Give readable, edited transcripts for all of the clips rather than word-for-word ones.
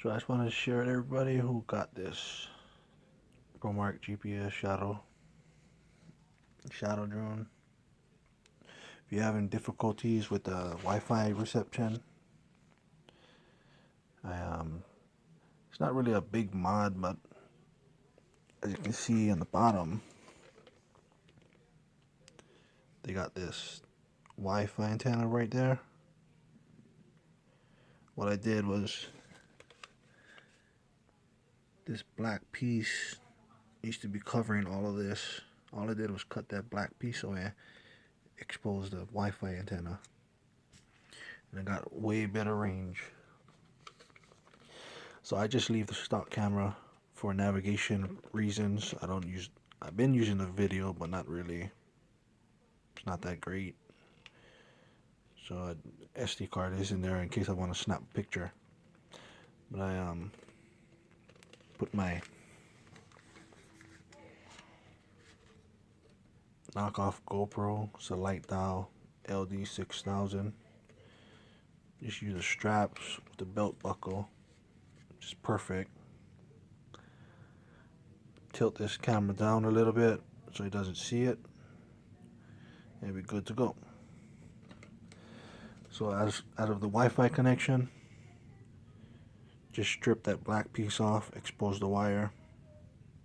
So I just wanted to share with everybody who got this Promark GPS shadow drone. If you're having difficulties with the Wi-Fi reception, it's not really a big mod, but as you can see on the bottom, they got this Wi-Fi antenna right there. What I did was, this black piece used to be covering all of this. All I did was cut that black piece away, expose the Wi-Fi antenna, and I got way better range. So I just leave the stock camera for navigation reasons. I've been using the video, but not really. It's not that great. So SD card is in there in case I want to snap a picture. But I put my knockoff GoPro. It's a light dial LD 6000. Just use the straps with the belt buckle, which is perfect. Tilt this camera down a little bit so he doesn't see it, and we're good to go. So out of the Wi-Fi connection, just strip that black piece off, expose the wire,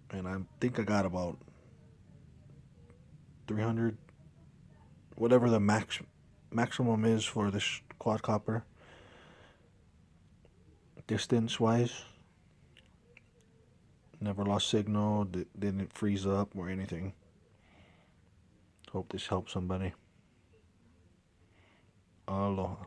and I think I got about 300, whatever the maximum is for this quadcopter, distance wise. Never lost signal, didn't freeze up or anything. Hope this helps somebody. Aloha.